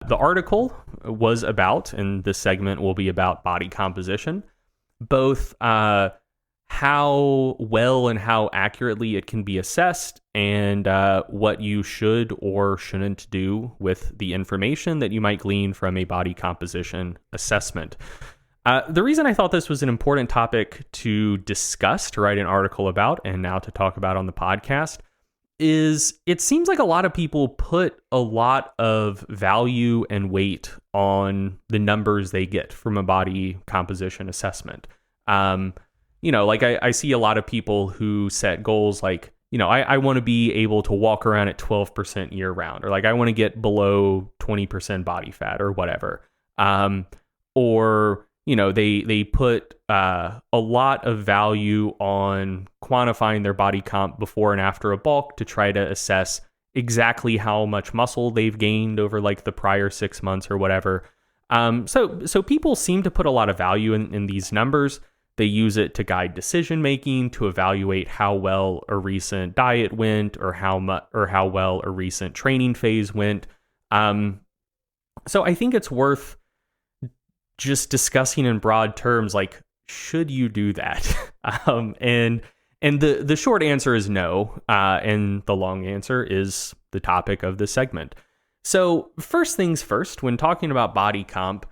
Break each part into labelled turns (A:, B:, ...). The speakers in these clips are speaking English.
A: the article was about, and this segment will be about body composition, both how well and how accurately it can be assessed, and what you should or shouldn't do with the information that you might glean from a body composition assessment. The reason I thought this was an important topic to discuss, to write an article about, and now to talk about on the podcast, is it seems like a lot of people put a lot of value and weight on the numbers they get from a body composition assessment. Like I see a lot of people who set goals like, I want to be able to walk around at 12% year round, or like I want to get below 20% body fat or whatever. They put a lot of value on quantifying their body comp before and after a bulk to try to assess exactly how much muscle they've gained over like the prior 6 months or whatever. So people seem to put a lot of value in these numbers. They use it to guide decision making, to evaluate how well a recent diet went, or how well a recent training phase went. So I think it's worth just discussing in broad terms, like, should you do that? And the short answer is no, and the long answer is the topic of this segment. So first things first, when talking about body comp,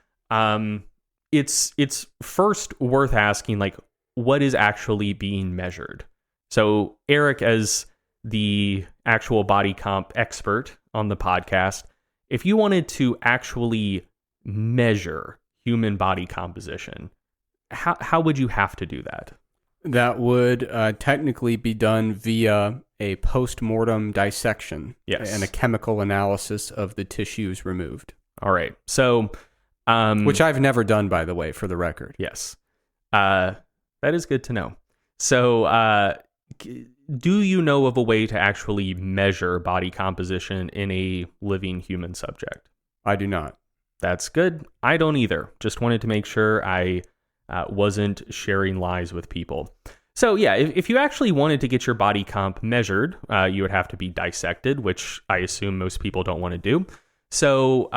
A: it's first worth asking, like, what is actually being measured? So Eric, as the actual body comp expert on the podcast, if you wanted to actually measure human body composition, how would you have to do that?
B: That would technically be done via a post-mortem dissection,
A: yes,
B: and a chemical analysis of the tissues removed.
A: All right. So,
B: which I've never done, by the way, for the record.
A: Yes. That is good to know. So, do you know of a way to actually measure body composition in a living human subject?
B: I do not.
A: That's good. I don't either. Just wanted to make sure I wasn't sharing lies with people. So yeah, if you actually wanted to get your body comp measured, you would have to be dissected, which I assume most people don't want to do. So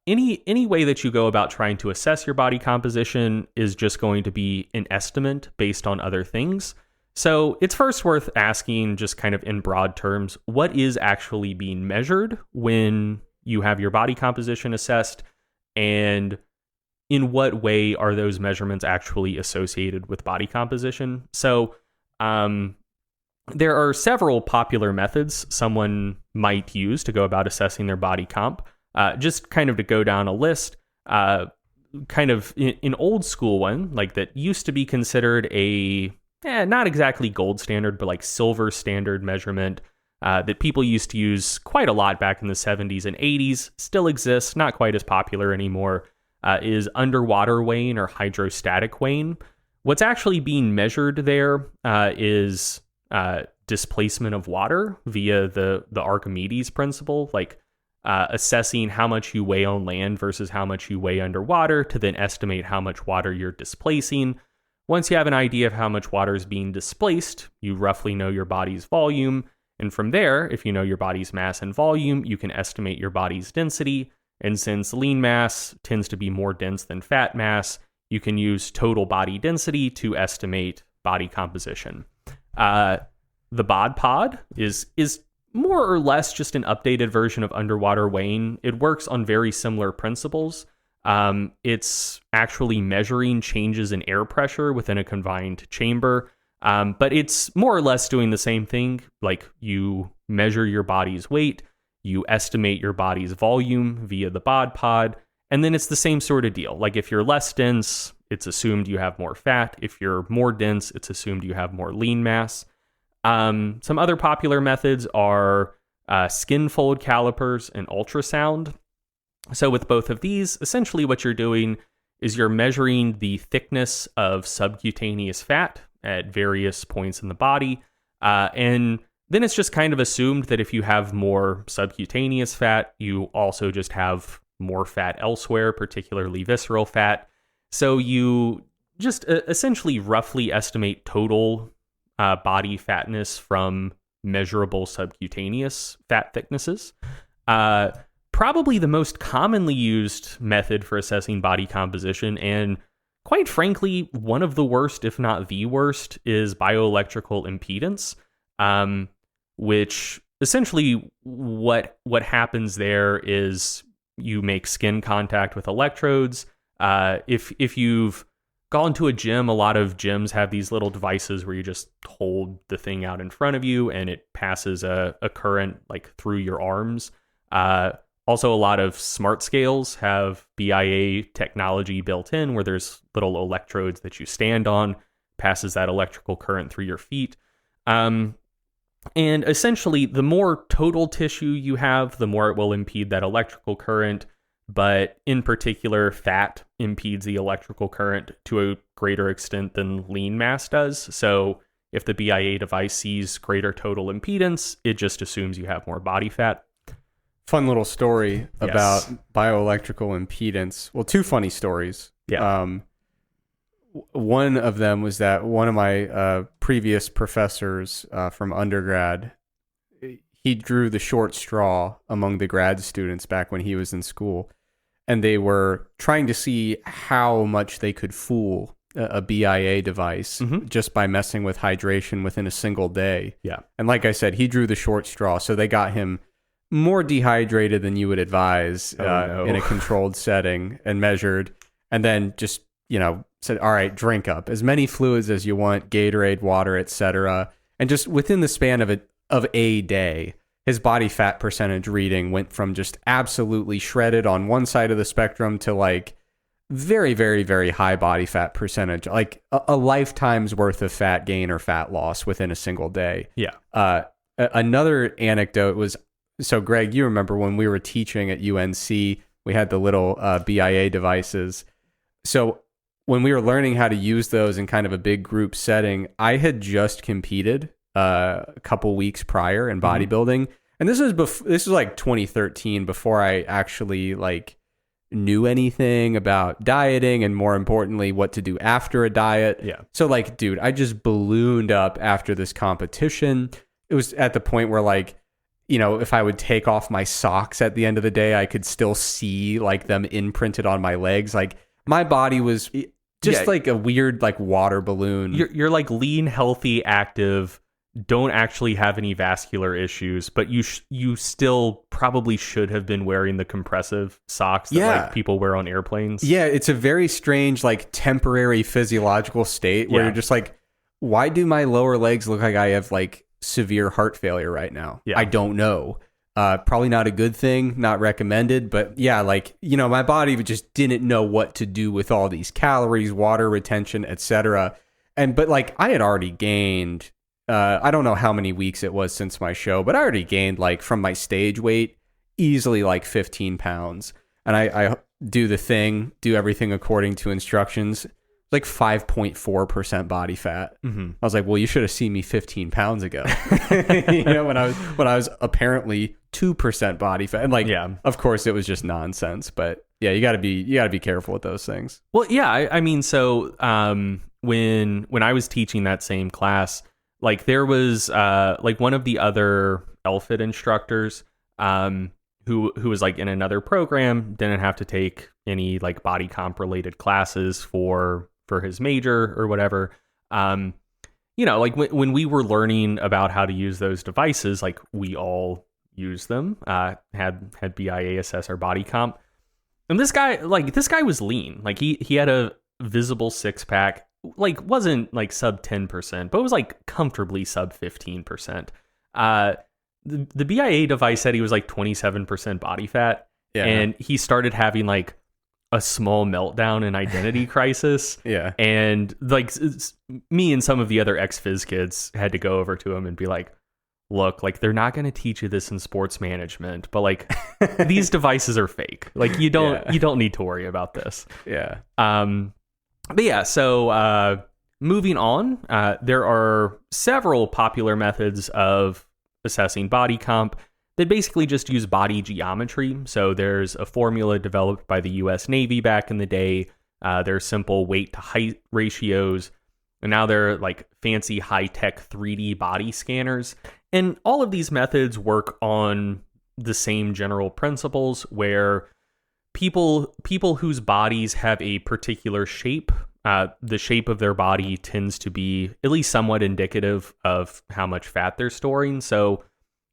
A: any way that you go about trying to assess your body composition is just going to be an estimate based on other things. So it's first worth asking, just kind of in broad terms, what is actually being measured when you have your body composition assessed, and in what way are those measurements actually associated with body composition? So there are several popular methods someone might use to go about assessing their body comp. Just kind of to go down a list, kind of an old school one, like that used to be considered a, not exactly gold standard, but like silver standard measurement that people used to use quite a lot back in the 70s and 80s, still exists, not quite as popular anymore, is underwater weighing or hydrostatic weighing. What's actually being measured there is displacement of water via the Archimedes principle, like assessing how much you weigh on land versus how much you weigh underwater to then estimate how much water you're displacing. Once you have an idea of how much water is being displaced, you roughly know your body's volume. And from there, if you know your body's mass and volume, you can estimate your body's density. And since lean mass tends to be more dense than fat mass, you can use total body density to estimate body composition. The bod pod is more or less just an updated version of underwater weighing. It works on very similar principles. It's actually measuring changes in air pressure within a confined chamber. But it's more or less doing the same thing. Like, you measure your body's weight, you estimate your body's volume via the bod pod, and then it's the same sort of deal. Like, if you're less dense, it's assumed you have more fat. If you're more dense, it's assumed you have more lean mass. Some other popular methods are skin fold calipers and ultrasound. So with both of these, essentially what you're doing is you're measuring the thickness of subcutaneous fat at various points in the body. And then it's just kind of assumed that if you have more subcutaneous fat, you also just have more fat elsewhere, particularly visceral fat. So you just essentially roughly estimate total body fatness from measurable subcutaneous fat thicknesses. probably the most commonly used method for assessing body composition, and quite frankly, one of the worst, if not the worst, is bioelectrical impedance, which essentially what happens there is you make skin contact with electrodes. If you've gone to a gym, a lot of gyms have these little devices where you just hold the thing out in front of you and it passes a current like through your arms. Also, a lot of smart scales have BIA technology built in where there's little electrodes that you stand on, passes that electrical current through your feet. And essentially, the more total tissue you have, the more it will impede that electrical current. But in particular, fat impedes the electrical current to a greater extent than lean mass does. So if the BIA device sees greater total impedance, it just assumes you have more body fat.
B: Fun little story about bioelectrical impedance. Well, two funny stories.
A: Yeah.
B: One of them was that one of my previous professors from undergrad, he drew the short straw among the grad students back when he was in school. And they were trying to see how much they could fool a BIA device just by messing with hydration within a single day.
A: Yeah.
B: And like I said, he drew the short straw. So they got him more dehydrated than you would advise in a controlled setting and measured. And then just, said, all right, drink up as many fluids as you want, Gatorade, water, etc. And just within the span of a day, his body fat percentage reading went from just absolutely shredded on one side of the spectrum to like very, very, very high body fat percentage, like a lifetime's worth of fat gain or fat loss within a single day.
A: Yeah.
B: Another anecdote was, so Greg, you remember when we were teaching at UNC, we had the little BIA devices. So when we were learning how to use those in kind of a big group setting, I had just competed a couple weeks prior in bodybuilding. And this was like 2013, before I actually like knew anything about dieting and, more importantly, what to do after a diet.
A: Yeah.
B: So like, dude, I just ballooned up after this competition. It was at the point where like, if I would take off my socks at the end of the day, I could still see like them imprinted on my legs. Like my body was just like a weird like water balloon.
A: You're like lean, healthy, active, don't actually have any vascular issues, but you still probably should have been wearing the compressive socks that like people wear on airplanes.
B: Yeah, it's a very strange like temporary physiological state where you're just like, why do my lower legs look like I have like severe heart failure right now? I don't know. Probably not a good thing, not recommended, but yeah, like, my body just didn't know what to do with all these calories, water retention, etc. But like I had already gained, I don't know how many weeks it was since my show, but I already gained like from my stage weight easily like 15 pounds. And I do the thing, do everything according to instructions, like 5.4% body fat. I was like, well, you should have seen me 15 pounds ago. When I was apparently 2% body fat. And like, of course it was just nonsense, but yeah, you gotta be careful with those things.
A: Well, yeah, I mean, so when I was teaching that same class, like there was like one of the other LFIT instructors who was like in another program, didn't have to take any like body comp related classes for his major or whatever. Like when we were learning about how to use those devices, like we all used them, had BIA assess our body comp. And this guy was lean. Like he had a visible six pack, like wasn't like sub 10%, but it was like comfortably sub 15%. The BIA device said he was like 27% body fat. Yeah. And he started having like a small meltdown and identity crisis.
B: Yeah.
A: And like me and some of the other ex-phys kids had to go over to him and be like, look, like they're not going to teach you this in sports management, but like these devices are fake. Like you don't need to worry about this.
B: Yeah.
A: But yeah, so moving on, there are several popular methods of assessing body comp that basically just use body geometry. So there's a formula developed by the US Navy back in the day. There's simple weight to height ratios. And now they're like fancy high-tech 3D body scanners. And all of these methods work on the same general principles where people whose bodies have a particular shape, the shape of their body tends to be at least somewhat indicative of how much fat they're storing. So,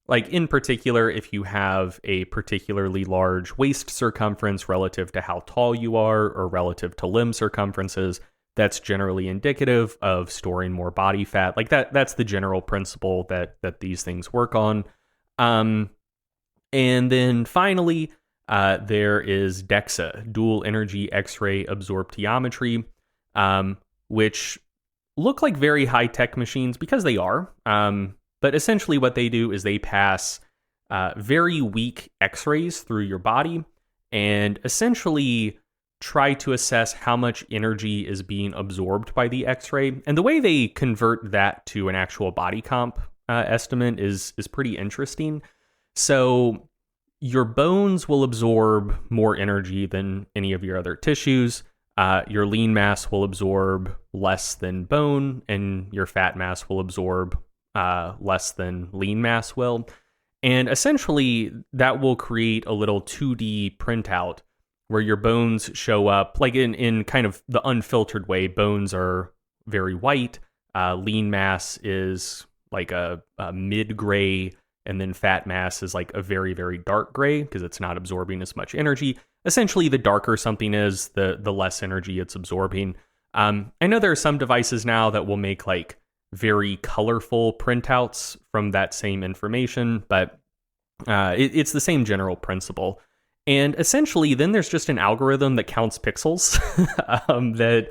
A: like in particular, if you have a particularly large waist circumference relative to how tall you are or relative to limb circumferences, that's generally indicative of storing more body fat. Like that's the general principle that these things work on. And then finally, there is DEXA, dual energy X-ray absorptiometry, which look like very high-tech machines because they are. But essentially what they do is they pass very weak X-rays through your body and essentially try to assess how much energy is being absorbed by the X-ray. And the way they convert that to an actual body comp estimate is pretty interesting. So your bones will absorb more energy than any of your other tissues. Your lean mass will absorb less than bone, and your fat mass will absorb less than lean mass will. And essentially, that will create a little 2D printout where your bones show up, like in kind of the unfiltered way. Bones are very white. Lean mass is like a mid-gray, and then fat mass is like a very, very dark gray because it's not absorbing as much energy. Essentially, the darker something is, the less energy it's absorbing. I know there are some devices now that will make like very colorful printouts from that same information, but it's the same general principle. And essentially, then there's just an algorithm that counts pixels that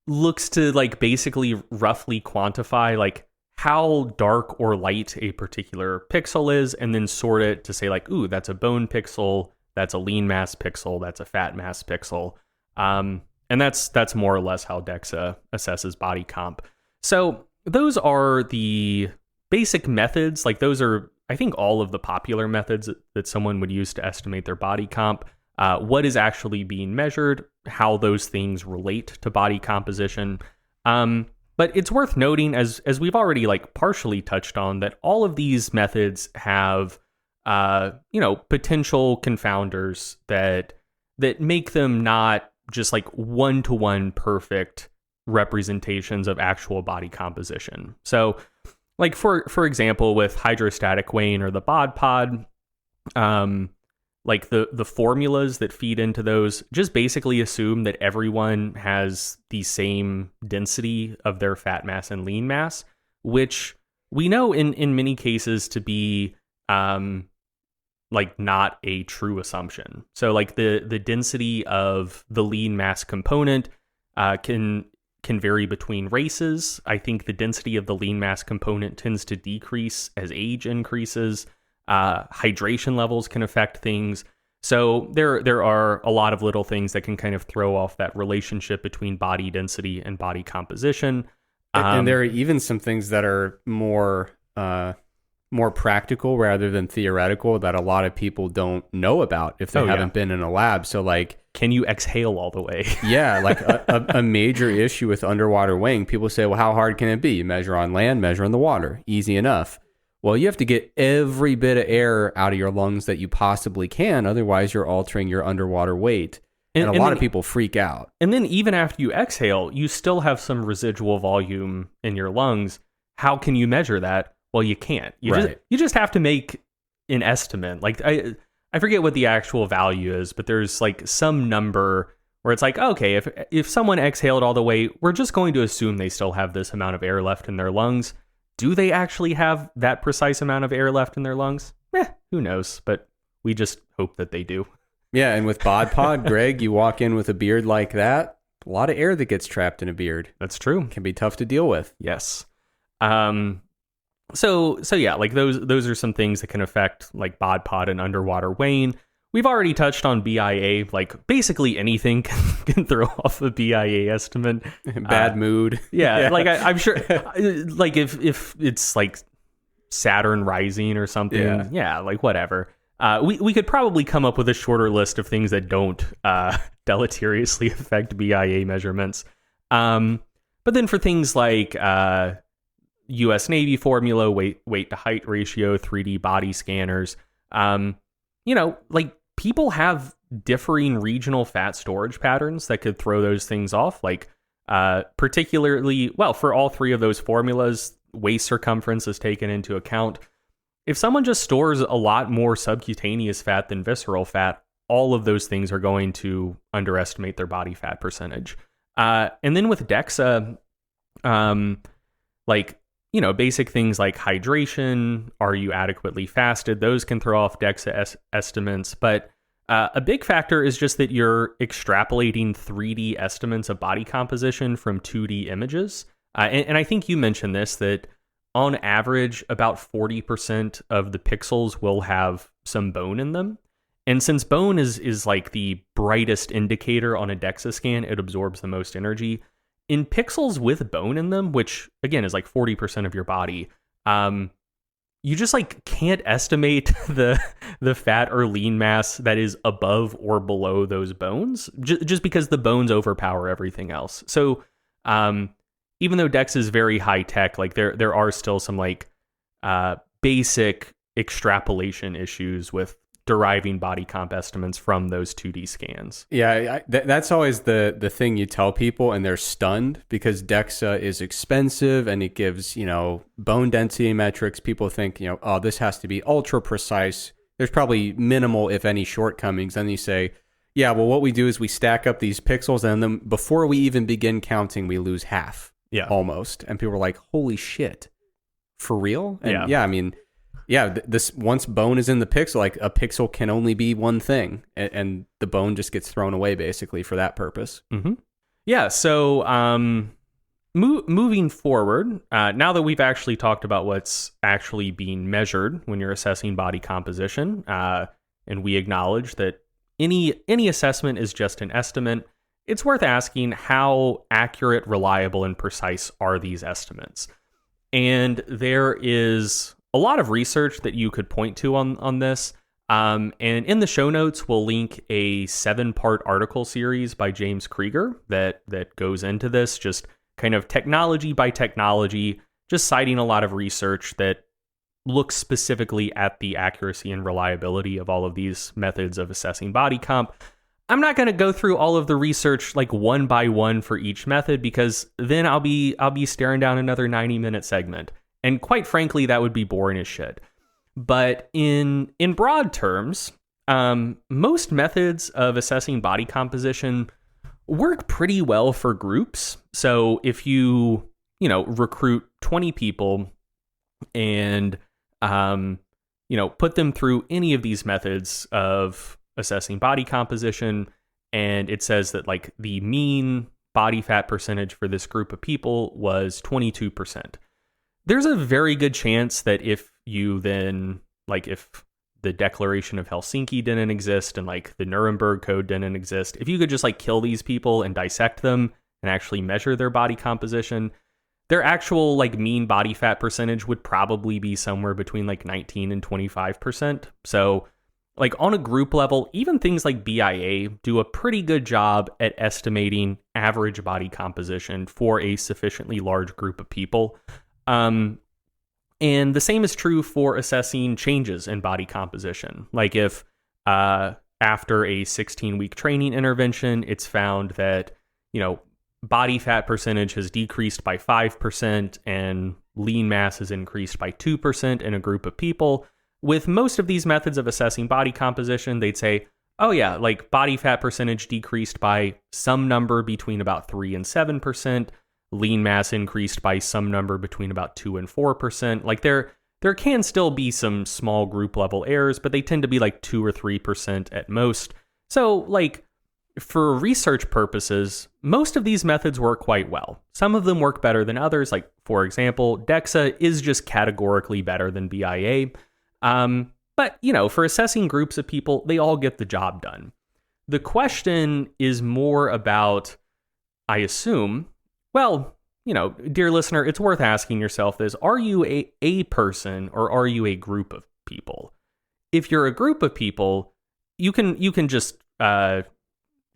A: looks to like basically roughly quantify like how dark or light a particular pixel is, and then sort it to say like, ooh, that's a bone pixel, that's a lean mass pixel, that's a fat mass pixel. And that's more or less how DEXA assesses body comp. So those are the basic methods. Like those are, I think, all of the popular methods that someone would use to estimate their body comp. What is actually being measured, how those things relate to body composition. But it's worth noting, as we've already like partially touched on, that all of these methods have potential confounders that make them not just like one-to-one perfect representations of actual body composition. So like for example, with hydrostatic weighing or the bod pod, like the formulas that feed into those just basically assume that everyone has the same density of their fat mass and lean mass, which we know in many cases to be like not a true assumption. So like the density of the lean mass component can vary between races. I think the density of the lean mass component tends to decrease as age increases. Hydration levels can affect things. So there are a lot of little things that can kind of throw off that relationship between body density and body composition.
B: And there are even some things that are more practical rather than theoretical that a lot of people don't know about if they haven't been in a lab. So like,
A: can you exhale all the way?
B: Yeah, like a major issue with underwater weighing. People say, well, how hard can it be? You measure on land, measure in the water. Easy enough. Well, you have to get every bit of air out of your lungs that you possibly can. Otherwise, you're altering your underwater weight. And a lot of people freak out.
A: And then even after you exhale, you still have some residual volume in your lungs. How can you measure that? Well, you can't. You just have to make an estimate. Like I forget what the actual value is, but there's like some number where it's like, okay, if someone exhaled all the way, we're just going to assume they still have this amount of air left in their lungs. Do they actually have that precise amount of air left in their lungs? Who knows? But we just hope that they do.
B: Yeah, and with bod pod, Greg, you walk in with a beard like that, a lot of air that gets trapped in a beard.
A: That's true.
B: It can be tough to deal with.
A: Yes. So yeah, like those are some things that can affect like bod pod and underwater weighing. We've already touched on BIA. Like basically anything can throw off a BIA estimate.
B: Bad mood.
A: Yeah, like I'm sure. Like if it's like Saturn rising or something. Yeah, like whatever. We could probably come up with a shorter list of things that don't deleteriously affect BIA measurements. But then for things like U.S. Navy formula, weight to height ratio, 3D body scanners, Like people have differing regional fat storage patterns that could throw those things off. Like, particularly, well, for all three of those formulas, waist circumference is taken into account. If someone just stores a lot more subcutaneous fat than visceral fat, all of those things are going to underestimate their body fat percentage. And then with DEXA, basic things like hydration, are you adequately fasted? Those can throw off DEXA estimates. But a big factor is just that you're extrapolating 3D estimates of body composition from 2D images. And I think you mentioned this, that on average, about 40% of the pixels will have some bone in them. And since bone is like the brightest indicator on a DEXA scan, it absorbs the most energy. In pixels with bone in them, which again is like 40% of your body, you just like can't estimate the fat or lean mass that is above or below those bones, just because the bones overpower everything else. So even though DEXA is very high tech, like there are still some like basic extrapolation issues with deriving body comp estimates from those 2D scans.
B: Yeah, that's always the thing you tell people, and they're stunned because DEXA is expensive and it gives, bone density metrics. People think, oh, this has to be ultra precise. There's probably minimal, if any, shortcomings. Then you say, yeah, well, what we do is we stack up these pixels, and then before we even begin counting, we lose half.
A: Yeah.
B: Almost. And people are like, holy shit, for real? And this once bone is in the pixel, like a pixel can only be one thing, and the bone just gets thrown away basically for that purpose.
A: Mm-hmm. Yeah. So moving forward, now that we've actually talked about what's actually being measured when you're assessing body composition, and we acknowledge that any assessment is just an estimate, it's worth asking how accurate, reliable, and precise are these estimates? And there is a lot of research that you could point to on this. And in the show notes, we'll link a 7-part article series by James Krieger that goes into this, just kind of technology by technology, just citing a lot of research that looks specifically at the accuracy and reliability of all of these methods of assessing body comp. I'm not going to go through all of the research like one by one for each method, because then I'll be staring down another 90-minute segment. And quite frankly, that would be boring as shit. But in broad terms, most methods of assessing body composition work pretty well for groups. So if you recruit 20 people and put them through any of these methods of assessing body composition, and it says that like the mean body fat percentage for this group of people was 22%. There's a very good chance that if you then, like if the Declaration of Helsinki didn't exist and like the Nuremberg Code didn't exist, if you could just like kill these people and dissect them and actually measure their body composition, their actual like mean body fat percentage would probably be somewhere between like 19 and 25%. So like on a group level, even things like BIA do a pretty good job at estimating average body composition for a sufficiently large group of people. And the same is true for assessing changes in body composition. Like if after a 16-week training intervention, it's found that, body fat percentage has decreased by 5% and lean mass has increased by 2% in a group of people. With most of these methods of assessing body composition, they'd say, oh yeah, like body fat percentage decreased by some number between about 3 and 7%. Lean mass increased by some number between about 2 and 4%. Like there can still be some small group level errors, but they tend to be like 2 or 3% at most. So like for research purposes, most of these methods work quite well. Some of them work better than others. Like for example, DEXA is just categorically better than BIA. But for assessing groups of people, they all get the job done. The question is more about, I assume, well, dear listener, it's worth asking yourself this: are you a person or are you a group of people? If you're a group of people, you can just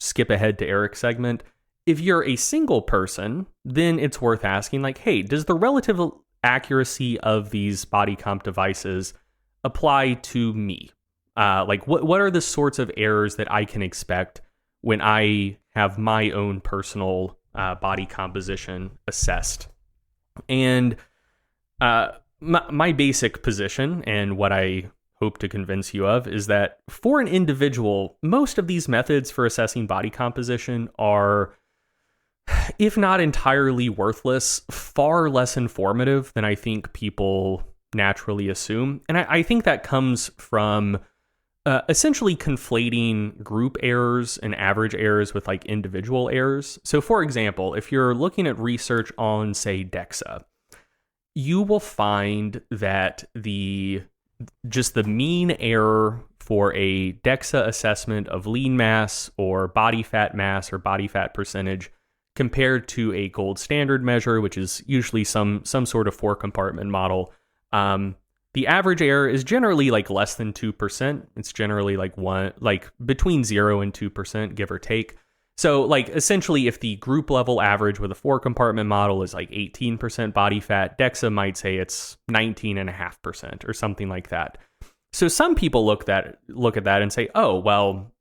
A: skip ahead to Eric's segment. If you're a single person, then it's worth asking, like, hey, does the relative accuracy of these body comp devices apply to me? Like what are the sorts of errors that I can expect when I have my own personal body composition assessed? And my basic position, and what I hope to convince you of, is that for an individual, most of these methods for assessing body composition are, if not entirely worthless, far less informative than I think people naturally assume. And I think that comes from essentially conflating group errors and average errors with like individual errors. So for example, if you're looking at research on, say, DEXA, you will find that the mean error for a DEXA assessment of lean mass or body fat mass or body fat percentage compared to a gold standard measure, which is usually some sort of 4-compartment model, the average error is generally like less than 2%. It's generally like between 0 and 2%, give or take. So like essentially, if the group level average with a 4-compartment model is like 18% body fat, DEXA might say it's 19.5% or something like that. So some people look at that and say, oh, well,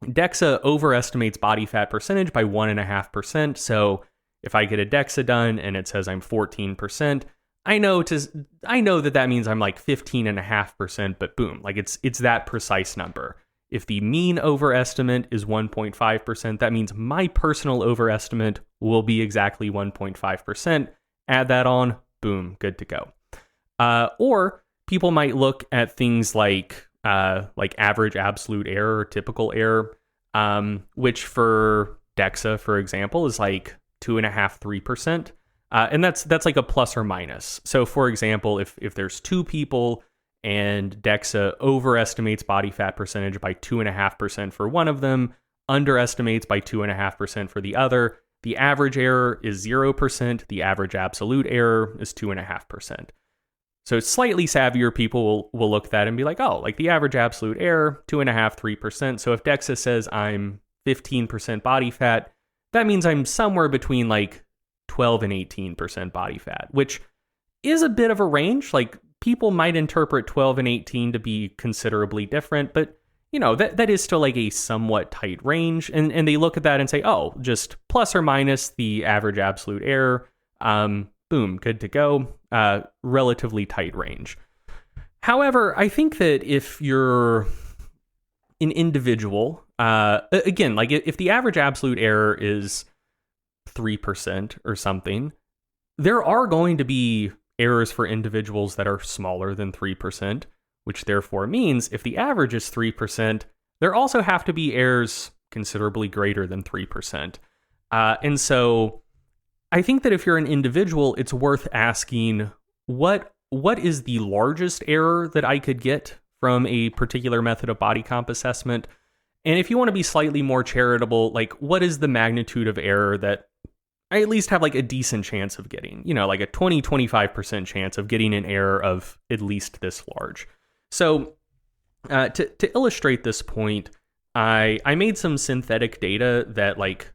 A: DEXA overestimates body fat percentage by 1.5%. So if I get a DEXA done and it says I'm 14%, I know that means I'm like 15.5%, but boom, like it's that precise number. If the mean overestimate is 1.5%, that means my personal overestimate will be exactly 1.5%. Add that on, boom, good to go. Or people might look at things like average absolute error or typical error, which for DEXA, for example, is like 2.5-3%. And that's like a plus or minus. So for example, if there's two people and DEXA overestimates body fat percentage by 2.5% for one of them, underestimates by 2.5% for the other, the average error is 0%, the average absolute error is 2.5%. So slightly savvier people will look at that and be like, oh, like the average absolute error, 2.5-3%. So if DEXA says I'm 15% body fat, that means I'm somewhere between like 12 and 18% body fat, which is a bit of a range. Like people might interpret 12 and 18 to be considerably different, but you know, that is still like a somewhat tight range. And they look at that and say, oh, just plus or minus the average absolute error. Boom, good to go. Relatively tight range. However, I think that if you're an individual, again, like if the average absolute error is 3% or something, there are going to be errors for individuals that are smaller than 3%, which therefore means if the average is 3%, there also have to be errors considerably greater than 3%. And so I think that if you're an individual, it's worth asking what is the largest error that I could get from a particular method of body comp assessment? And if you want to be slightly more charitable, like what is the magnitude of error that I at least have like a decent chance of getting, you know, like a 20-25% chance of getting an error of at least this large. So to illustrate this point, I made some synthetic data that like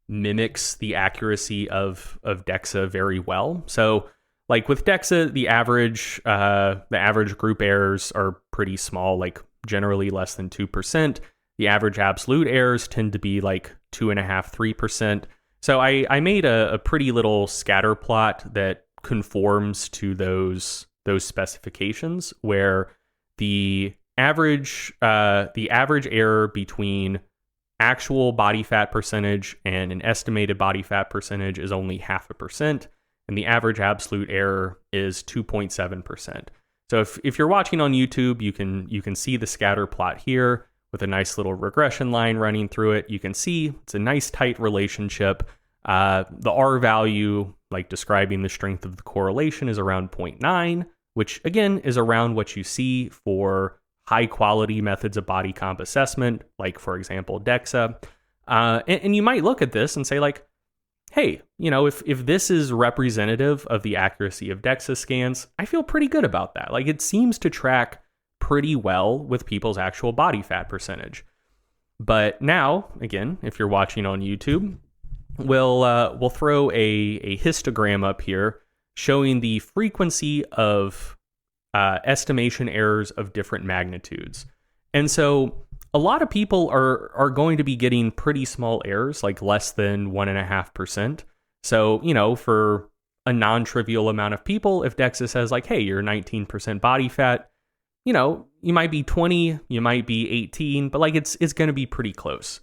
A: mimics the accuracy of DEXA very well. So like with DEXA, the average group errors are pretty small, like generally less than 2%. The average absolute errors tend to be like 2.5-3%. So I made a pretty little scatter plot that conforms to those specifications, where the average error between actual body fat percentage and an estimated body fat percentage is only 0.5%, and the average absolute error is 2.7%. So if you're watching on YouTube, you can see the scatter plot here with a nice little regression line running through it. You can see it's a nice tight relationship. The R value, like describing the strength of the correlation, is around 0.9, which again is around what you see for high quality methods of body comp assessment, like for example DEXA. And you might look at this and say like, hey, you know, if this is representative of the accuracy of DEXA scans, I feel pretty good about that. Like it seems to track pretty well with people's actual body fat percentage. But now, again, if you're watching on YouTube, we'll throw a histogram up here showing the frequency of estimation errors of different magnitudes. And so a lot of people are going to be getting pretty small errors, like less than 1.5%. So, for a non-trivial amount of people, if DEXA says like, hey, you're 19% body fat, you might be 20, you might be 18, but like it's going to be pretty close.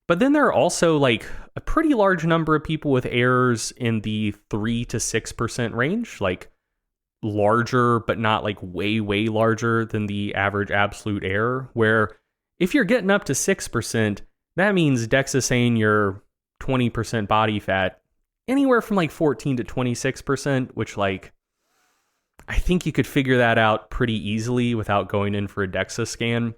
A: But then there are also like a pretty large number of people with errors in the 3 to 6% range, like larger, but not like way, way larger than the average absolute error, where if you're getting up to 6%, that means DEXA saying you're 20% body fat, anywhere from like 14 to 26%, which like, I think you could figure that out pretty easily without going in for a DEXA scan.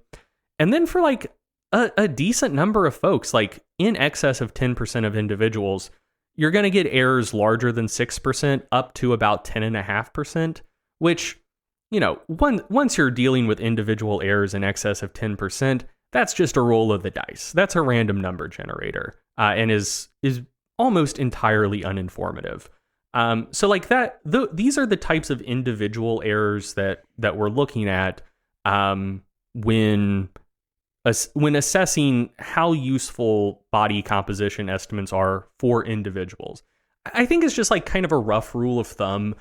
A: And then for like a decent number of folks, like in excess of 10% of individuals, you're going to get errors larger than 6% up to about 10.5%, which, once you're dealing with individual errors in excess of 10%, that's just a roll of the dice. That's a random number generator, and is almost entirely uninformative. So like that, these are the types of individual errors that we're looking at when assessing how useful body composition estimates are for individuals. I think it's just like kind of a rough rule of thumb.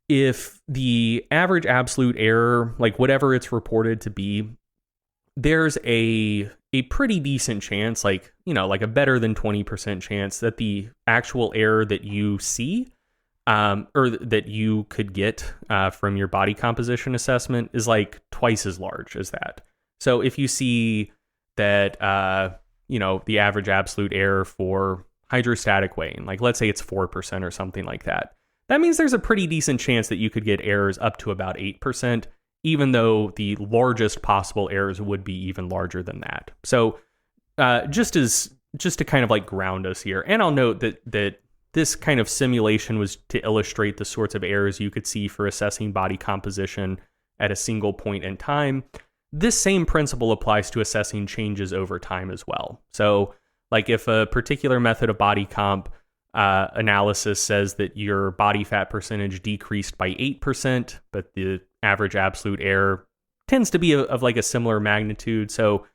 A: If the average absolute error, like whatever it's reported to be, there's a pretty decent chance, like a better than 20% chance that the actual error that you see or that you could get from your body composition assessment is like twice as large as that. So if you see that, the average absolute error for hydrostatic weighing, like let's say it's 4% or something like that, that means there's a pretty decent chance that you could get errors up to about 8%, even though the largest possible errors would be even larger than that. So just to kind of like ground us here, and I'll note that this kind of simulation was to illustrate the sorts of errors you could see for assessing body composition at a single point in time. This same principle applies to assessing changes over time as well. So like if a particular method of body comp analysis says that your body fat percentage decreased by 8%, but the average absolute error tends to be of like a similar magnitude. So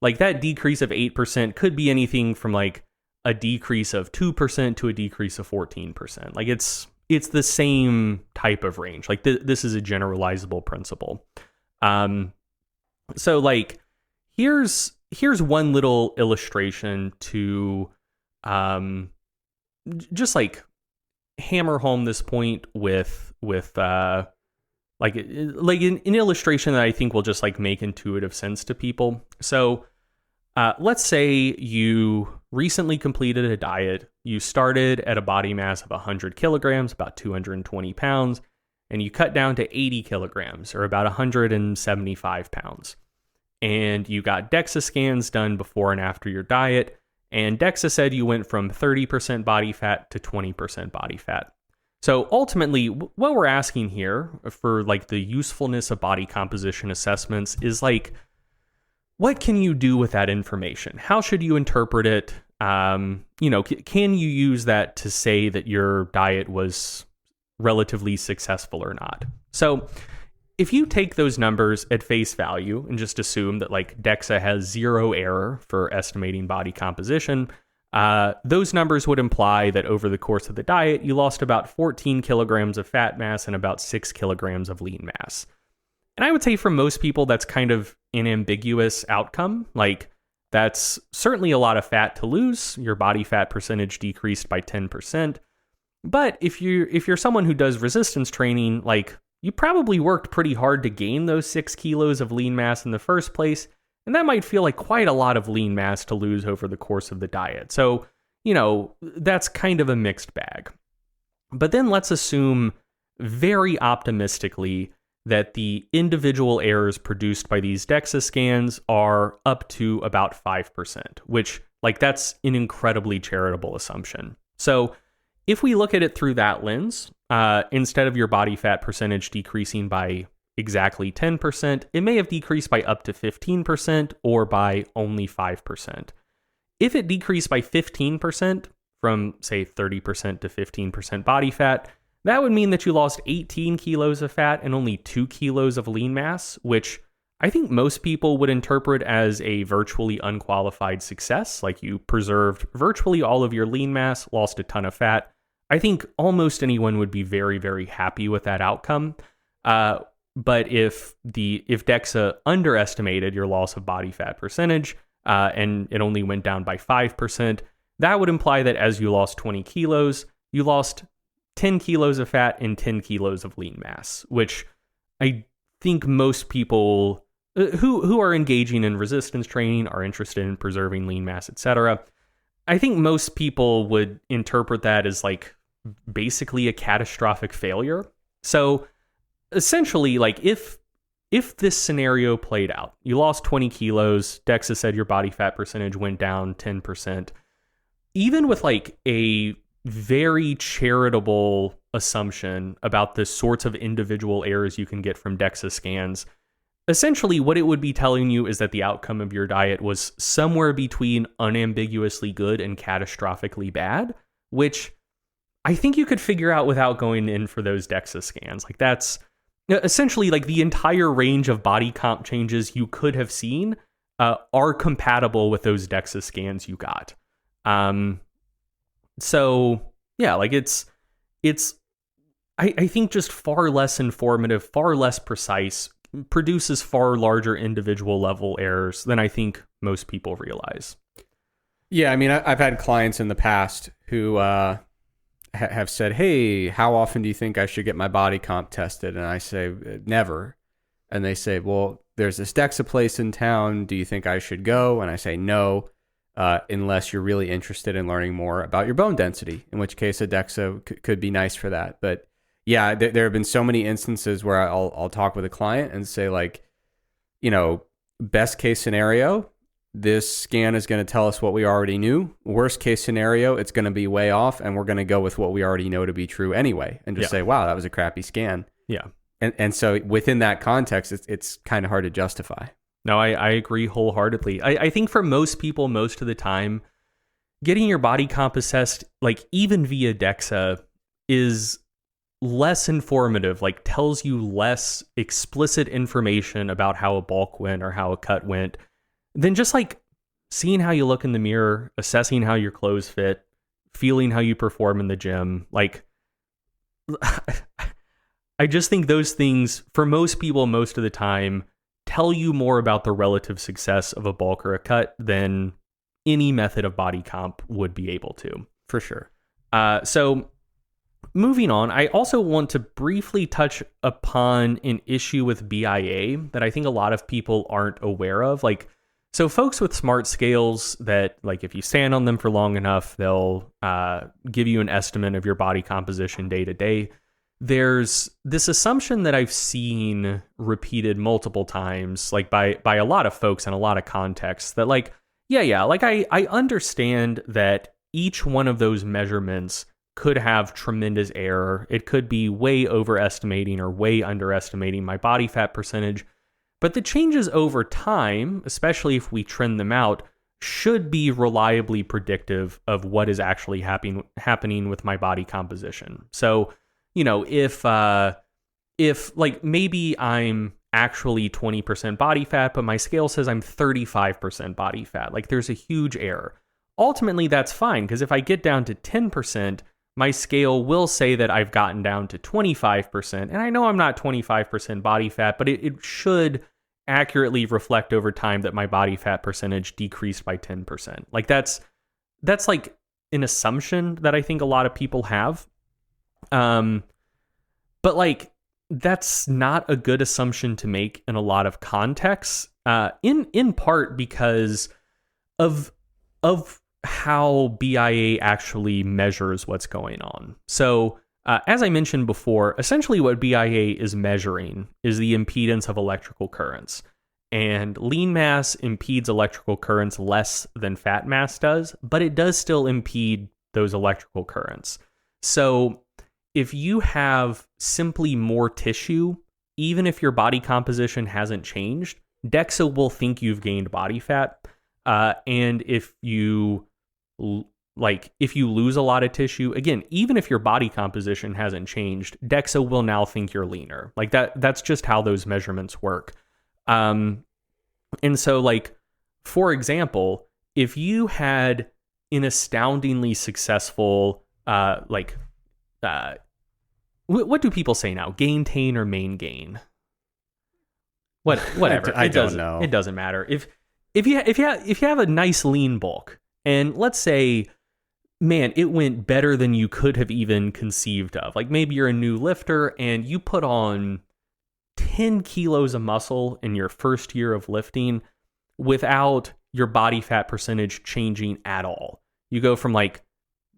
A: like that decrease of 8% could be anything from like a decrease of 2% to a decrease of 14%. Like it's the same type of range. Like this is a generalizable principle. So like here's one little illustration to just like hammer home this point with like an illustration that I think will just like make intuitive sense to people. So let's say you recently completed a diet. You started at a body mass of 100 kilograms, about 220 pounds, and you cut down to 80 kilograms, or about 175 pounds. And you got DEXA scans done before and after your diet, and DEXA said you went from 30% body fat to 20% body fat. So ultimately, what we're asking here for like the usefulness of body composition assessments is like, what can you do with that information? How should you interpret it? Can you use that to say that your diet was relatively successful or not? So if you take those numbers at face value and just assume that like DEXA has zero error for estimating body composition, those numbers would imply that over the course of the diet, you lost about 14 kilograms of fat mass and about 6 kilograms of lean mass. And I would say for most people, that's kind of an ambiguous outcome. Like that's certainly a lot of fat to lose. Your body fat percentage decreased by 10%. But if you're someone who does resistance training, like you probably worked pretty hard to gain those 6 kilos of lean mass in the first place. And that might feel like quite a lot of lean mass to lose over the course of the diet. So, that's kind of a mixed bag. But then let's assume very optimistically that the individual errors produced by these DEXA scans are up to about 5%, which like that's an incredibly charitable assumption. So if we look at it through that lens, instead of your body fat percentage decreasing by exactly 10%, it may have decreased by up to 15% or by only 5%. If it decreased by 15% from, say, 30% to 15% body fat, that would mean that you lost 18 kilos of fat and only 2 kilos of lean mass, which I think most people would interpret as a virtually unqualified success. Like, you preserved virtually all of your lean mass, lost a ton of fat. I think almost anyone would be very, very happy with that outcome. But if DEXA underestimated your loss of body fat percentage, and it only went down by 5%, that would imply that as you lost 20 kilos, you lost 10 kilos of fat and 10 kilos of lean mass, which I think most people who are engaging in resistance training, are interested in preserving lean mass, etc. I think most people would interpret that as like basically a catastrophic failure. So essentially, like, if this scenario played out, you lost 20 kilos, DEXA said your body fat percentage went down 10%, even with like a very charitable assumption about the sorts of individual errors you can get from DEXA scans, essentially what it would be telling you is that the outcome of your diet was somewhere between unambiguously good and catastrophically bad, which I think you could figure out without going in for those DEXA scans. Like, that's essentially like the entire range of body comp changes you could have seen are compatible with those DEXA scans you got. So yeah, like it's I think just far less informative, far less precise, produces far larger individual level errors than I think most people realize.
B: Yeah, I mean, I've had clients in the past who have said, hey, how often do you think I should get my body comp tested? And I say, never. And they say, well, there's this DEXA place in town. Do you think I should go? And I say, no, unless you're really interested in learning more about your bone density, in which case a DEXA could be nice for that. But yeah, there have been so many instances where I'll talk with a client and say, like, you know, best case scenario, this scan is going to tell us what we already knew. Worst case scenario, it's going to be way off, and we're going to go with what we already know to be true anyway, and just say, wow, that was a crappy scan.
A: Yeah.
B: And so within that context, it's kind of hard to justify.
A: No, I agree wholeheartedly. I think for most people, most of the time, getting your body comp assessed, like even via DEXA, is less informative, like tells you less explicit information about how a bulk went or how a cut went than just like seeing how you look in the mirror, assessing how your clothes fit, feeling how you perform in the gym. Like, I just think those things, for most people, most of the time, tell you more about the relative success of a bulk or a cut than any method of body comp would be able to.
B: For sure.
A: So moving on, I also want to briefly touch upon an issue with BIA that I think a lot of people aren't aware of. Like, so folks with smart scales that, like, if you stand on them for long enough, they'll give you an estimate of your body composition day to day. There's this assumption that I've seen repeated multiple times, like by a lot of folks in a lot of contexts, that like, like I understand that each one of those measurements could have tremendous error. It could be way overestimating or way underestimating my body fat percentage. But the changes over time, especially if we trend them out, should be reliably predictive of what is actually happening with my body composition. So, you know, if like maybe I'm actually 20% body fat, but my scale says I'm 35% body fat, like there's a huge error. Ultimately, that's fine, because if I get down to 10%, my scale will say that I've gotten down to 25%. And I know I'm not 25% body fat, but it should accurately reflect over time that my body fat percentage decreased by 10%. Like that's like an assumption that I think a lot of people have. But like, that's not a good assumption to make in a lot of contexts, in part because of how BIA actually measures what's going on. So, as I mentioned before, essentially what BIA is measuring is the impedance of electrical currents. And lean mass impedes electrical currents less than fat mass does, but it does still impede those electrical currents. So if you have simply more tissue, even if your body composition hasn't changed, DEXA will think you've gained body fat. And if you lose a lot of tissue, again, even if your body composition hasn't changed, DEXA will now think you're leaner. Like that's just how those measurements work. And so, like, for example, if you had an astoundingly successful, what do people say now? Gain or main gain? Whatever.
B: I don't know.
A: It doesn't matter. If you have a nice lean bulk, and let's say, man, it went better than you could have even conceived of. Like maybe you're a new lifter and you put on 10 kilos of muscle in your first year of lifting without your body fat percentage changing at all. You go from like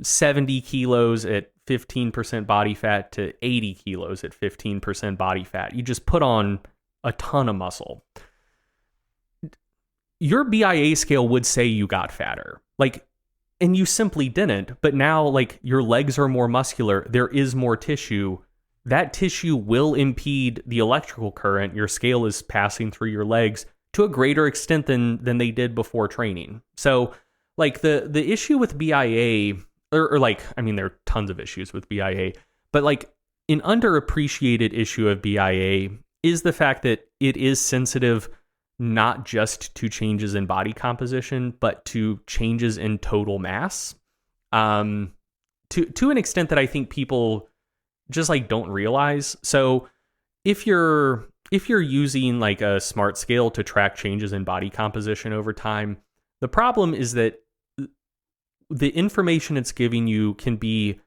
A: 70 kilos at 15% body fat to 80 kilos at 15% body fat. You just put on a ton of muscle. Your BIA scale would say you got fatter. Like, and you simply didn't. But now, like, your legs are more muscular. There is more tissue. That tissue will impede the electrical current your scale is passing through your legs to a greater extent than they did before training. So, like, the issue with BIA, or like, I mean, there are tons of issues with BIA, but like an underappreciated issue of BIA is the fact that it is sensitive not just to changes in body composition, but to changes in total mass. To an extent that I think people just like don't realize. So if you're using like a smart scale to track changes in body composition over time, the problem is that the information it's giving you can be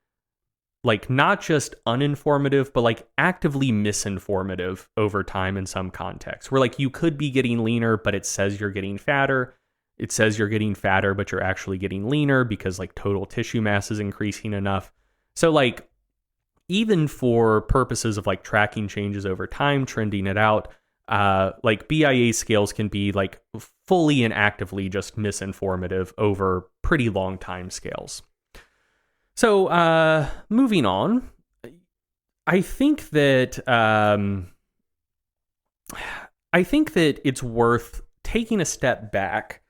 A: like not just uninformative, but like actively misinformative over time in some contexts, where like you could be getting leaner, but it says you're getting fatter. It says you're getting fatter, but you're actually getting leaner because like total tissue mass is increasing enough. So like even for purposes of like tracking changes over time, trending it out, like BIA scales can be like fully and actively just misinformative over pretty long time scales. So, moving on, I think that it's worth taking a step back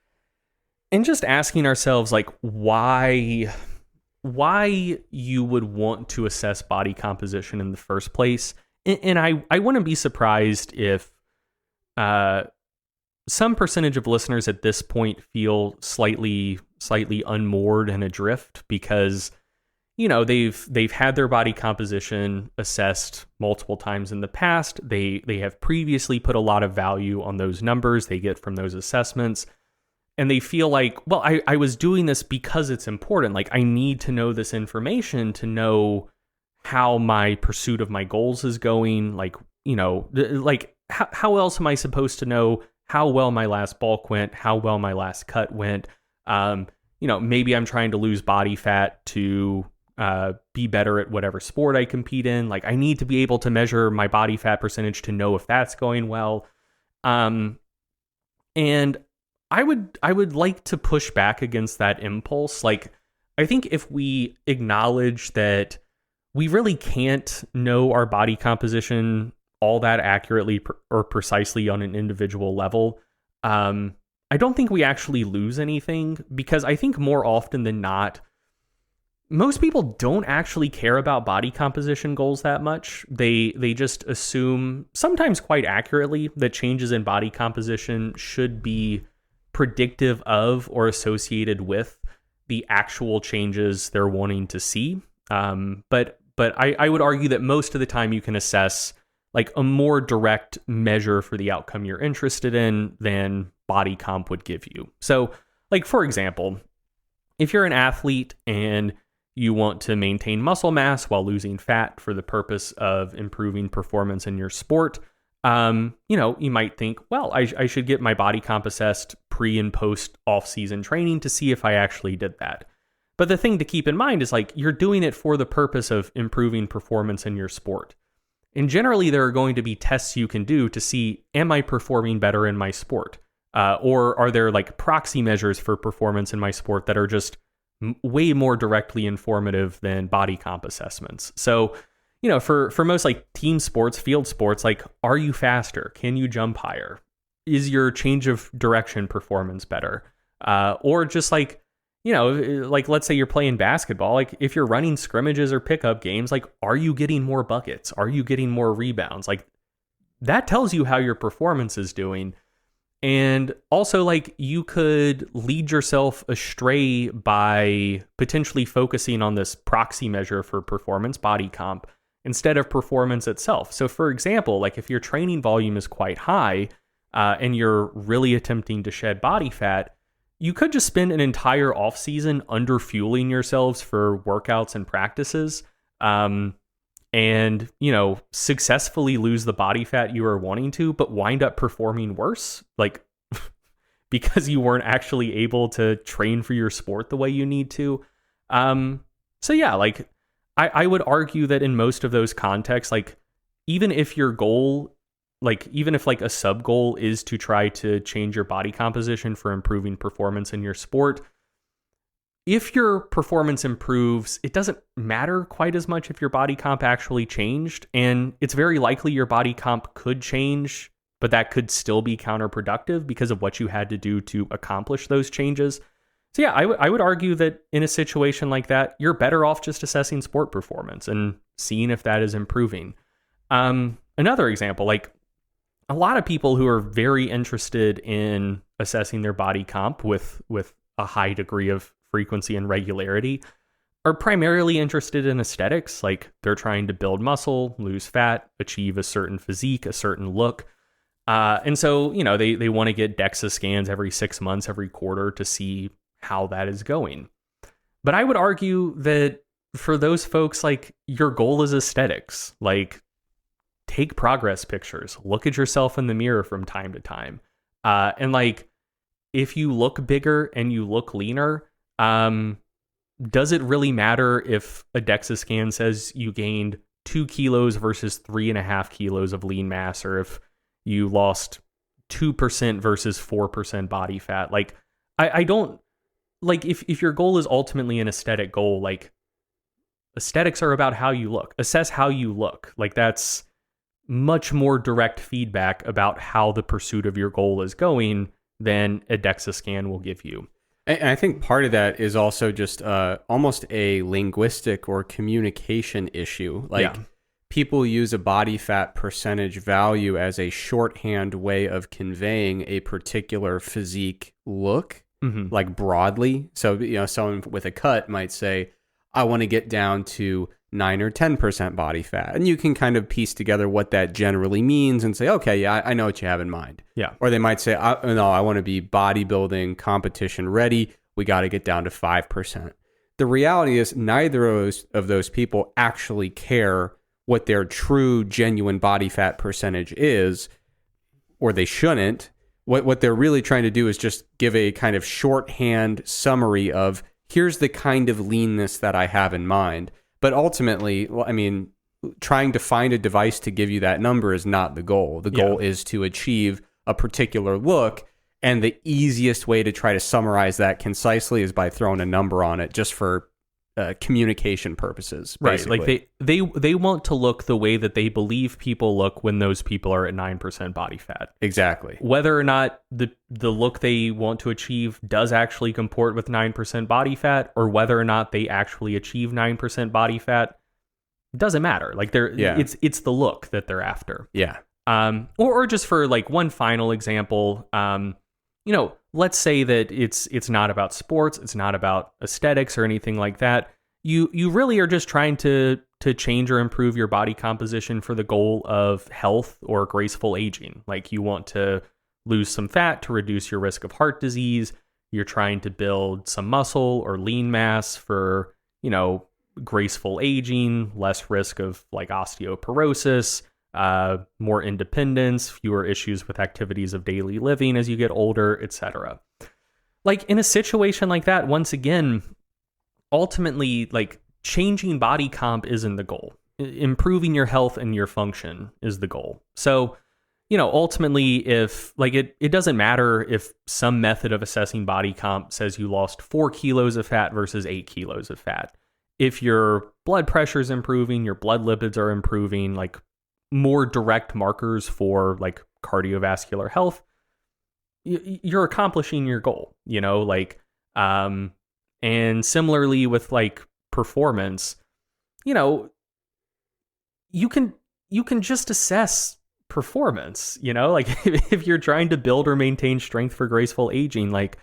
A: and just asking ourselves, like, why you would want to assess body composition in the first place. And I wouldn't be surprised if some percentage of listeners at this point feel slightly unmoored and adrift because, you know, they've had their body composition assessed multiple times in the past. They have previously put a lot of value on those numbers they get from those assessments. And they feel like, well, I was doing this because it's important. Like, I need to know this information to know how my pursuit of my goals is going. Like, you know, like how else am I supposed to know how well my last bulk went, how well my last cut went? You know, maybe I'm trying to lose body fat to be better at whatever sport I compete in. Like, I need to be able to measure my body fat percentage to know if that's going well. And I would like to push back against that impulse. Like, I think if we acknowledge that we really can't know our body composition all that accurately or precisely on an individual level, I don't think we actually lose anything, because I think more often than not, most people don't actually care about body composition goals that much. They just assume, sometimes quite accurately, that changes in body composition should be predictive of or associated with the actual changes they're wanting to see. But I would argue that most of the time you can assess like a more direct measure for the outcome you're interested in than body comp would give you. So, like, for example, if you're an athlete and you want to maintain muscle mass while losing fat for the purpose of improving performance in your sport, you know, you might think, well, I should get my body comp assessed pre and post off-season training to see if I actually did that. But the thing to keep in mind is, like, you're doing it for the purpose of improving performance in your sport. And generally, there are going to be tests you can do to see, am I performing better in my sport? Or are there like proxy measures for performance in my sport that are just way more directly informative than body comp assessments? So, you know, for most like team sports, field sports, like, are you faster? Can you jump higher? Is your change of direction performance better? Or just like, you know, like, let's say you're playing basketball, like if you're running scrimmages or pickup games, like, are you getting more buckets? Are you getting more rebounds? Like, that tells you how your performance is doing. And also, like, you could lead yourself astray by potentially focusing on this proxy measure for performance, body comp, instead of performance itself. So for example, like if your training volume is quite high and you're really attempting to shed body fat, you could just spend an entire off season under fueling yourselves for workouts and practices, and, you know, successfully lose the body fat you were wanting to, but wind up performing worse, like because you weren't actually able to train for your sport the way you need to. So yeah, like I would argue that in most of those contexts, like even if your goal, like even if like a sub goal is to try to change your body composition for improving performance in your sport, if your performance improves, it doesn't matter quite as much if your body comp actually changed. And it's very likely your body comp could change, but that could still be counterproductive because of what you had to do to accomplish those changes. So yeah, I would argue that in a situation like that, you're better off just assessing sport performance and seeing if that is improving. Another example, like a lot of people who are very interested in assessing their body comp with a high degree of frequency and regularity are primarily interested in aesthetics. Like they're trying to build muscle, lose fat, achieve a certain physique, a certain look. And so, you know, they want to get DEXA scans every 6 months, every quarter to see how that is going. But I would argue that for those folks, like your goal is aesthetics. Like take progress pictures, look at yourself in the mirror from time to time. And like, if you look bigger and you look leaner, does it really matter if a DEXA scan says you gained 2 kilos versus 3.5 kilos of lean mass, or if you lost 2% versus 4% body fat? Like, I don't like if your goal is ultimately an aesthetic goal, like aesthetics are about how you look. Assess how you look. Like that's much more direct feedback about how the pursuit of your goal is going than a DEXA scan will give you.
B: And I think part of that is also just almost a linguistic or communication issue. Like people use a body fat percentage value as a shorthand way of conveying a particular physique look, like broadly. So, you know, someone with a cut might say, I want to get down to 9 or 10% body fat. And you can kind of piece together what that generally means and say, okay, yeah, I know what you have in mind.
A: Yeah.
B: Or they might say, no, I want to be bodybuilding competition ready. We got to get down to 5%. The reality is neither of those people actually care what their true, genuine body fat percentage is, or they shouldn't. What they're really trying to do is just give a kind of shorthand summary of, here's the kind of leanness that I have in mind. But ultimately, I mean, trying to find a device to give you that number is not the goal. The goal is to achieve a particular look. And the easiest way to try to summarize that concisely is by throwing a number on it, just for communication purposes. Basically.
A: Right. Like they want to look the way that they believe people look when those people are at 9% body fat.
B: Exactly.
A: Whether or not the look they want to achieve does actually comport with 9% body fat, or whether or not they actually achieve 9% body fat, doesn't matter. Like it's the look that they're after.
B: Yeah.
A: Or just for like one final example, you know, let's say that it's not about sports, it's not about aesthetics or anything like that. You really are just trying to change or improve your body composition for the goal of health or graceful aging. Like you want to lose some fat to reduce your risk of heart disease. You're trying to build some muscle or lean mass for, you know, graceful aging, less risk of like osteoporosis, more independence, fewer issues with activities of daily living as you get older, etc. Like in a situation like that, once again, ultimately, like changing body comp isn't the goal. Improving your health and your function is the goal. So, you know, ultimately, if like it doesn't matter if some method of assessing body comp says you lost 4 kilos of fat versus 8 kilos of fat. If your blood pressure is improving, your blood lipids are improving, like more direct markers for like cardiovascular health, you're accomplishing your goal, you know, like, and similarly with like performance, you know, you can just assess performance, like if you're trying to build or maintain strength for graceful aging, like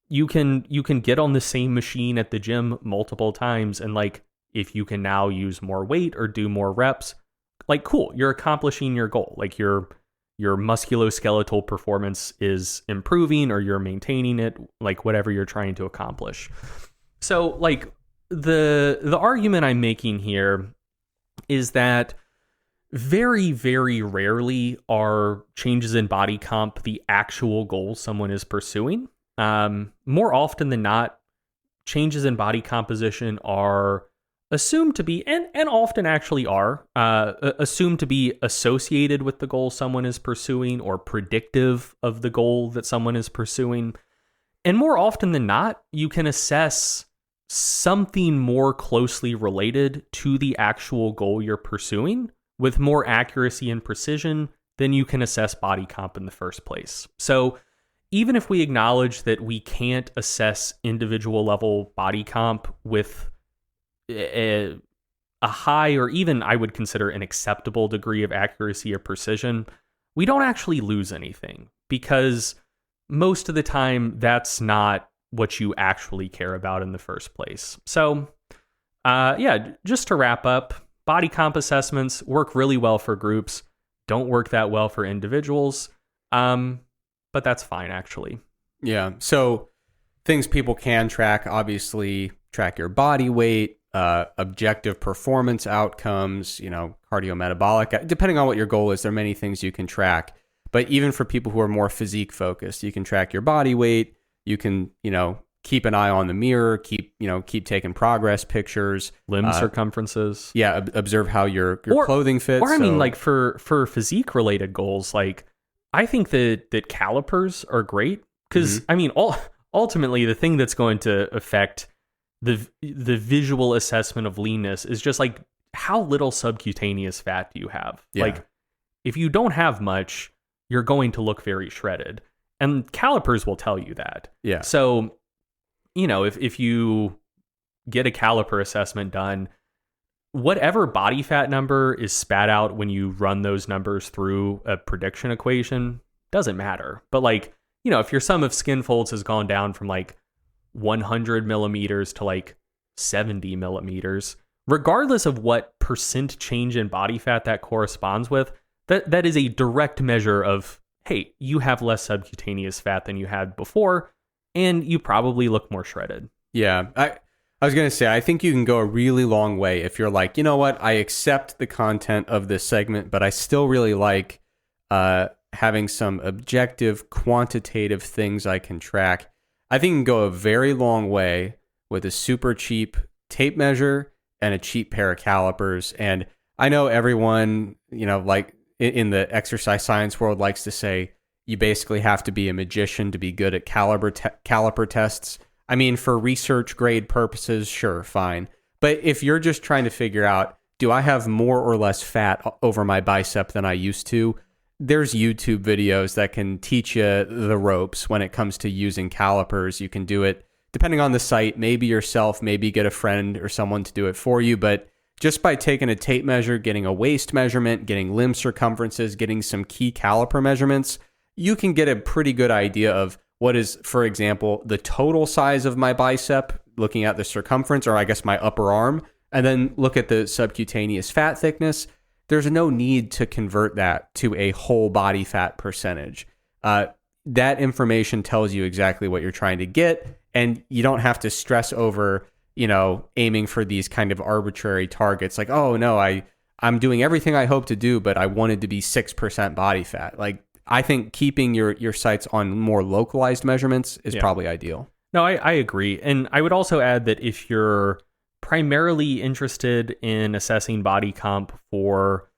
A: you can get on the same machine at the gym multiple times, and like if you can now use more weight or do more reps, like cool, you're accomplishing your goal. Like your musculoskeletal performance is improving, or you're maintaining it, like whatever you're trying to accomplish. So like the argument I'm making here is that very, very rarely are changes in body comp the actual goal someone is pursuing. More often than not, changes in body composition are assumed to be, and often actually are, assumed to be associated with the goal someone is pursuing or predictive of the goal that someone is pursuing. And more often than not, you can assess something more closely related to the actual goal you're pursuing with more accuracy and precision than you can assess body comp in the first place. So even if we acknowledge that we can't assess individual level body comp with a high, or even I would consider an acceptable degree of accuracy or precision, we don't actually lose anything, because most of the time that's not what you actually care about in the first place. So just to wrap up, body comp assessments work really well for groups, don't work that well for individuals, but that's fine actually.
B: Yeah, so things people can track, obviously track your body weight, objective performance outcomes, cardiometabolic, depending on what your goal is, there are many things you can track. But even for people who are more physique focused, you can track your body weight, you can, keep an eye on the mirror, keep taking progress pictures,
A: limb circumferences.
B: Yeah, observe how your clothing fits.
A: Or I mean, like for physique related goals, like I think that calipers are great, because I mean, ultimately the thing that's going to affect the visual assessment of leanness is just like how little subcutaneous fat do you have. Yeah. Like if you don't have much, you're going to look very shredded, and calipers will tell you that.
B: Yeah.
A: So if you get a caliper assessment done, whatever body fat number is spat out when you run those numbers through a prediction equation doesn't matter. But like, if your sum of skin folds has gone down from like 100 millimeters to like 70 millimeters, regardless of what percent change in body fat that corresponds with, that is a direct measure of, hey, you have less subcutaneous fat than you had before, and you probably look more shredded.
B: Yeah, I was going to say, I think you can go a really long way if you're like, you know what, I accept the content of this segment, but I still really like having some objective, quantitative things I can track. I think you can go a very long way with a super cheap tape measure and a cheap pair of calipers. And I know everyone, like in the exercise science world likes to say, you basically have to be a magician to be good at caliper tests. I mean, for research grade purposes, sure, fine. But if you're just trying to figure out, do I have more or less fat over my bicep than I used to? There's YouTube videos that can teach you the ropes when it comes to using calipers. You can do it depending on the site, maybe yourself, maybe get a friend or someone to do it for you. But just by taking a tape measure, getting a waist measurement, getting limb circumferences, getting some key caliper measurements, you can get a pretty good idea of what is, for example, the total size of my bicep, looking at the circumference, or I guess my upper arm, and then look at the subcutaneous fat thickness. There's no need to convert that to a whole body fat percentage. That information tells you exactly what you're trying to get, and you don't have to stress over, aiming for these kind of arbitrary targets like, oh no, I'm doing everything I hope to do, but I wanted to be 6% body fat. Like, I think keeping your sights on more localized measurements is probably ideal.
A: No, I agree. And I would also add that if you're primarily interested in assessing body comp for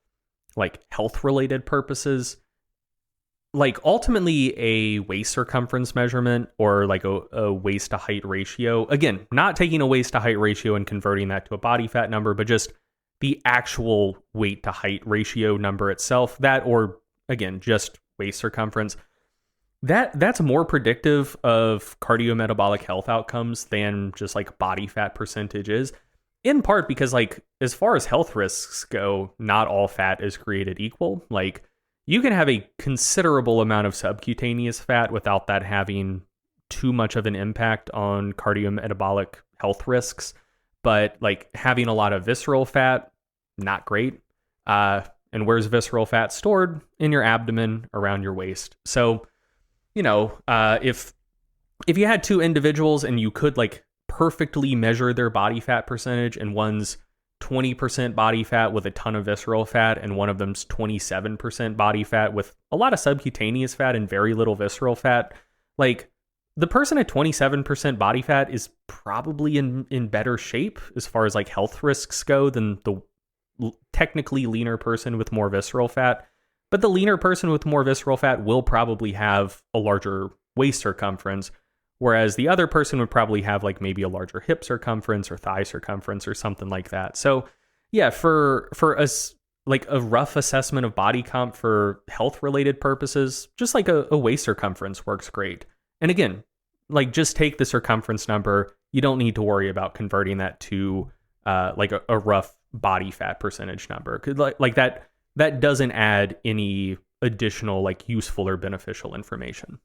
A: like health related purposes, like ultimately a waist circumference measurement or like a waist to height ratio, again, not taking a waist to height ratio and converting that to a body fat number, but just the actual weight to height ratio number itself, that, or again, just waist circumference, that's more predictive of cardiometabolic health outcomes than just like body fat percentage is, in part because like as far as health risks go, not all fat is created equal. Like you can have a considerable amount of subcutaneous fat without that having too much of an impact on cardiometabolic health risks. But like having a lot of visceral fat, not great. And where's visceral fat stored? In your abdomen, around your waist. So, if you had two individuals and you could like perfectly measure their body fat percentage, and one's 20% body fat with a ton of visceral fat, and one of them's 27% body fat with a lot of subcutaneous fat and very little visceral fat, like the person at 27% body fat is probably in better shape as far as like health risks go than the technically leaner person with more visceral fat. But the leaner person with more visceral fat will probably have a larger waist circumference, whereas the other person would probably have like maybe a larger hip circumference or thigh circumference or something like that. So yeah, for us, like a rough assessment of body comp for health related purposes, just like a waist circumference works great. And again, like just take the circumference number. You don't need to worry about converting that to like a rough body fat percentage number. Like that doesn't add any additional like useful or beneficial information.